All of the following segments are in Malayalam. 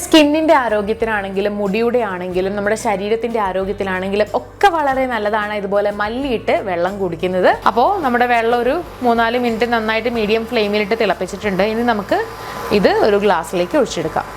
സ്കിന്നിന്റെ ആരോഗ്യത്തിനാണെങ്കിലും മുടിയുടെ ആണെങ്കിലും നമ്മുടെ ശരീരത്തിന്റെ ആരോഗ്യത്തിലാണെങ്കിലും ഒക്കെ വളരെ നല്ലതാണ് ഇതുപോലെ മല്ലിയിട്ട് വെള്ളം കുടിക്കുന്നത്. അപ്പോൾ നമ്മുടെ വെള്ളം ഒരു 3-4 മിനിറ്റ് നന്നായിട്ട് മീഡിയം ഫ്ലെയിമിലിട്ട് തിളപ്പിച്ചിട്ടുണ്ട്. ഇനി നമുക്ക് ഇത് ഒരു ഗ്ലാസ്സിലേക്ക് ഒഴിച്ചെടുക്കാം.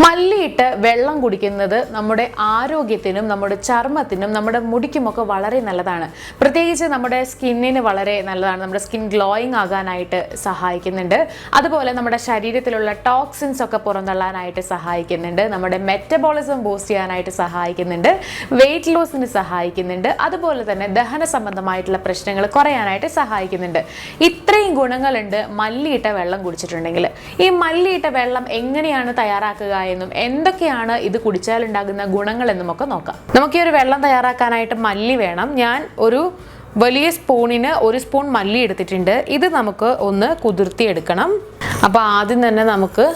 മല്ലിയിട്ട് വെള്ളം കുടിക്കുന്നത് നമ്മുടെ ആരോഗ്യത്തിനും നമ്മുടെ ചർമ്മത്തിനും നമ്മുടെ മുടിക്കുമൊക്കെ വളരെ നല്ലതാണ്. പ്രത്യേകിച്ച് നമ്മുടെ സ്കിന്നിന് വളരെ നല്ലതാണ്. നമ്മുടെ സ്കിൻ ഗ്ലോയിങ് ആകാനായിട്ട് സഹായിക്കുന്നുണ്ട്. അതുപോലെ നമ്മുടെ ശരീരത്തിലുള്ള ടോക്സിൻസ് ഒക്കെ പുറന്തള്ളാനായിട്ട് സഹായിക്കുന്നുണ്ട്. നമ്മുടെ മെറ്റബോളിസം ബൂസ്റ്റ് ചെയ്യാനായിട്ട് സഹായിക്കുന്നുണ്ട്. വെയിറ്റ് ലോസിന് സഹായിക്കുന്നുണ്ട്. അതുപോലെ തന്നെ ദഹന സംബന്ധമായിട്ടുള്ള പ്രശ്നങ്ങൾ കുറയാനായിട്ട് സഹായിക്കുന്നുണ്ട്. ഇത്രയും ഗുണങ്ങളുണ്ട് മല്ലിയിട്ട വെള്ളം കുടിച്ചിട്ടുണ്ടെങ്കിൽ. ഈ മല്ലിയിട്ട വെള്ളം എങ്ങനെയാണ് തയ്യാറാക്കുക എന്നും എന്തൊക്കെയാണ് ഇത് കുടിച്ചാൽ ഉണ്ടാകുന്ന ഗുണങ്ങൾ എന്നും ഒക്കെ നോക്കാം. നമുക്ക് ഈ ഒരു വെള്ളം തയ്യാറാക്കാനായിട്ട് മല്ലി വേണം. ഞാൻ ഒരു വലിയ സ്പൂണിന് 1 സ്പൂൺ മല്ലി എടുത്തിട്ടുണ്ട്. ഇത് നമുക്ക് ഒന്ന് കുതിർത്തിയെടുക്കണം. അപ്പോൾ ആദ്യം തന്നെ നമുക്ക്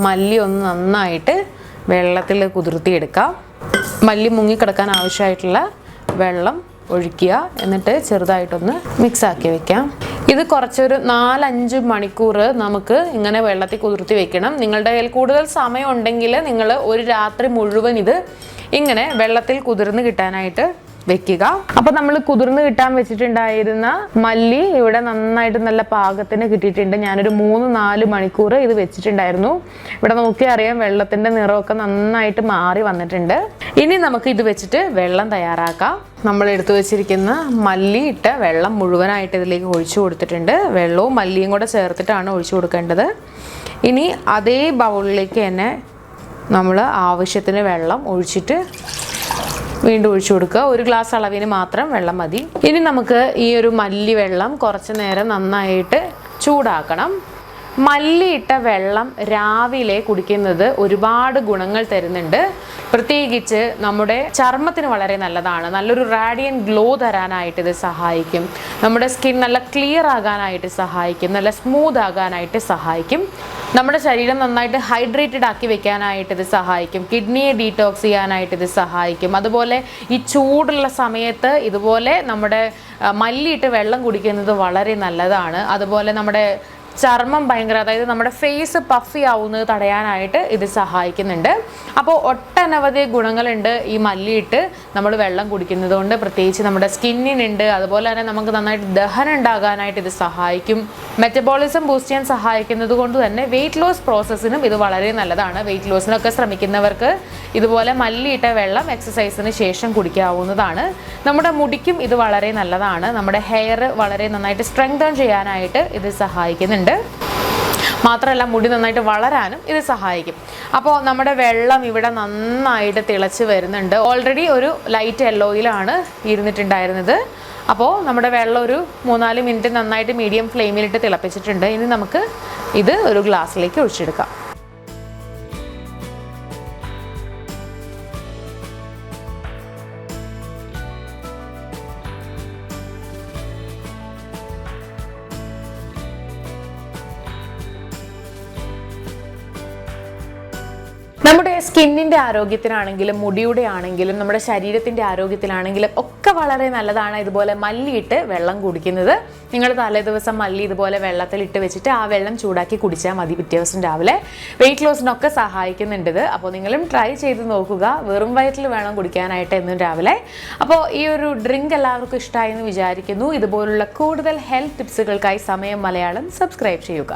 മല്ലി ഒന്ന് നന്നായിട്ട് വെള്ളത്തിൽ കുതിർത്തിയെടുക്കാം. മല്ലി മുങ്ങിക്കിടക്കാൻ ആവശ്യമായിട്ടുള്ള വെള്ളം ഒഴിക്കുക. എന്നിട്ട് ചെറുതായിട്ടൊന്ന് മിക്സ് ആക്കി വെക്കാം. ഇത് കുറച്ചൊരു 4-5 മണിക്കൂർ നമുക്ക് ഇങ്ങനെ വെള്ളത്തിൽ കുതിർത്തി വെക്കണം. നിങ്ങളുടെ കയ്യിൽ കൂടുതൽ സമയം ഉണ്ടെങ്കിൽ നിങ്ങൾ ഒരു രാത്രി മുഴുവൻ ഇത് ഇങ്ങനെ വെള്ളത്തിൽ കുതിർന്ന് കിട്ടാനായിട്ട് വെക്കുക. അപ്പൊ നമ്മൾ കുതിർന്ന് കിട്ടാൻ വെച്ചിട്ടുണ്ടായിരുന്ന മല്ലി ഇവിടെ നന്നായിട്ട് നല്ല പാകത്തിന് കിട്ടിയിട്ടുണ്ട്. ഞാനൊരു 3-4 മണിക്കൂർ ഇത് വെച്ചിട്ടുണ്ടായിരുന്നു. ഇവിടെ നോക്കി അറിയാം വെള്ളത്തിന്റെ നിറമൊക്കെ നന്നായിട്ട് മാറി വന്നിട്ടുണ്ട്. ഇനി നമുക്ക് ഇത് വെച്ചിട്ട് വെള്ളം തയ്യാറാക്കാം. നമ്മൾ എടുത്തു വെച്ചിരിക്കുന്ന മല്ലി ഇട്ട വെള്ളം മുഴുവനായിട്ട് ഇതിലേക്ക് ഒഴിച്ചു കൊടുത്തിട്ടുണ്ട്. വെള്ളവും മല്ലിയും കൂടെ ചേർത്തിട്ടാണ് ഒഴിച്ചു കൊടുക്കേണ്ടത്. ഇനി അതേ ബൗളിലേക്ക് തന്നെ നമ്മൾ ആവശ്യത്തിന് വെള്ളം ഒഴിച്ചിട്ട് വീണ്ടും ഒഴിച്ചു കൊടുക്കുക. 1 ഗ്ലാസ് അളവിന് മാത്രം വെള്ളം മതി. ഇനി നമുക്ക് ഈ ഒരു മല്ലി വെള്ളം കുറച്ച് നേരം നന്നായിട്ട് ചൂടാക്കണം. മല്ലിയിട്ട വെള്ളം രാവിലെ കുടിക്കുന്നത് ഒരുപാട് ഗുണങ്ങൾ തരുന്നുണ്ട്. പ്രത്യേകിച്ച് നമ്മുടെ ചർമ്മത്തിന് വളരെ നല്ലതാണ്. നല്ലൊരു റാഡിയൻ ഗ്ലോ തരാനായിട്ട് ഇത് സഹായിക്കും. നമ്മുടെ സ്കിൻ നല്ല ക്ലിയർ ആകാനായിട്ട് സഹായിക്കും. നല്ല സ്മൂത്ത് ആകാനായിട്ട് സഹായിക്കും. നമ്മുടെ ശരീരം നന്നായിട്ട് ഹൈഡ്രേറ്റഡ് ആക്കി വെക്കാനായിട്ട് ഇത് സഹായിക്കും. കിഡ്നിയെ ഡീറ്റോക്സ് ചെയ്യാനായിട്ട് ഇത് സഹായിക്കും. അതുപോലെ ഈ ചൂടുള്ള സമയത്ത് ഇതുപോലെ നമ്മുടെ മല്ലിയിട്ട് വെള്ളം കുടിക്കുന്നത് വളരെ നല്ലതാണ്. അതുപോലെ നമ്മുടെ ചർമ്മം ഭയങ്കര, അതായത് നമ്മുടെ ഫേസ് പഫി ആവുന്നത് തടയാനായിട്ട് ഇത് സഹായിക്കുന്നുണ്ട്. അപ്പോൾ ഒട്ടനവധി ഗുണങ്ങളുണ്ട് ഈ മല്ലിയിട്ട് നമ്മൾ വെള്ളം കുടിക്കുന്നത് കൊണ്ട്. പ്രത്യേകിച്ച് നമ്മുടെ സ്കിന്നിനുണ്ട്. അതുപോലെ തന്നെ നമുക്ക് നന്നായിട്ട് ദഹനം ഉണ്ടാകാനായിട്ട് ഇത് സഹായിക്കും. മെറ്റബോളിസം ബൂസ്റ്റ് ചെയ്യാൻ സഹായിക്കുന്നത് കൊണ്ട് തന്നെ വെയിറ്റ് ലോസ് പ്രോസസ്സിനും ഇത് വളരെ നല്ലതാണ്. വെയിറ്റ് ലോസിനൊക്കെ ശ്രമിക്കുന്നവർക്ക് ഇതുപോലെ മല്ലിയിട്ട വെള്ളം എക്സസൈസിന് ശേഷം കുടിക്കാവുന്നതാണ്. നമ്മുടെ മുടിക്കും ഇത് വളരെ നല്ലതാണ്. നമ്മുടെ ഹെയർ വളരെ നന്നായിട്ട് സ്ട്രെങ്തൻ ചെയ്യാനായിട്ട് ഇത് സഹായിക്കുന്നുണ്ട്. മാത്രമല്ല മുടി നന്നായിട്ട് വളരാനും ഇത് സഹായിക്കും. അപ്പോൾ നമ്മുടെ വെള്ളം ഇവിടെ നന്നായിട്ട് തിളച്ച് വരുന്നുണ്ട്. ഓൾറെഡി ഒരു ലൈറ്റ് യെല്ലോയിലാണ് ഇരുന്നിട്ടുണ്ടായിരുന്നത്. അപ്പോൾ നമ്മുടെ വെള്ളം ഒരു 3-4 മിനിറ്റ് നന്നായിട്ട് മീഡിയം ഫ്ലെയിമിലിട്ട് തിളപ്പിച്ചിട്ടുണ്ട്. ഇനി നമുക്ക് ഇത് ഒരു ഗ്ലാസ്സിലേക്ക് ഒഴിച്ചെടുക്കാം. നമ്മുടെ സ്കിന്നിന്റെ ആരോഗ്യത്തിനാണെങ്കിലും മുടിയുടെ ആണെങ്കിലും നമ്മുടെ ശരീരത്തിന്റെ ആരോഗ്യത്തിലാണെങ്കിലും ഒക്കെ വളരെ നല്ലതാണ് ഇതുപോലെ മല്ലിയിട്ട് വെള്ളം കുടിക്കുന്നത്. നിങ്ങൾ തലേ ദിവസം മല്ലി ഇതുപോലെ വെള്ളത്തിൽ ഇട്ട് വെച്ചിട്ട് ആ വെള്ളം ചൂടാക്കി കുടിച്ചാൽ മതി. പിറ്റേ ദിവസം രാവിലെ വെയിറ്റ് ലോസിനൊക്കെ സഹായിക്കുന്നുണ്ട്. അപ്പോൾ നിങ്ങളും ട്രൈ ചെയ്ത് നോക്കുക. വെറും വയറ്റിൽ വേണം കുടിക്കാനായിട്ട് എന്നും രാവിലെ. അപ്പോൾ ഈ ഒരു ഡ്രിങ്ക് എല്ലാവർക്കും ഇഷ്ടമായി എന്ന് വിചാരിക്കുന്നു. ഇതുപോലുള്ള കൂടുതൽ ഹെൽത്ത് ടിപ്സുകൾക്കായി സമയം മലയാളം സബ്സ്ക്രൈബ് ചെയ്യുക.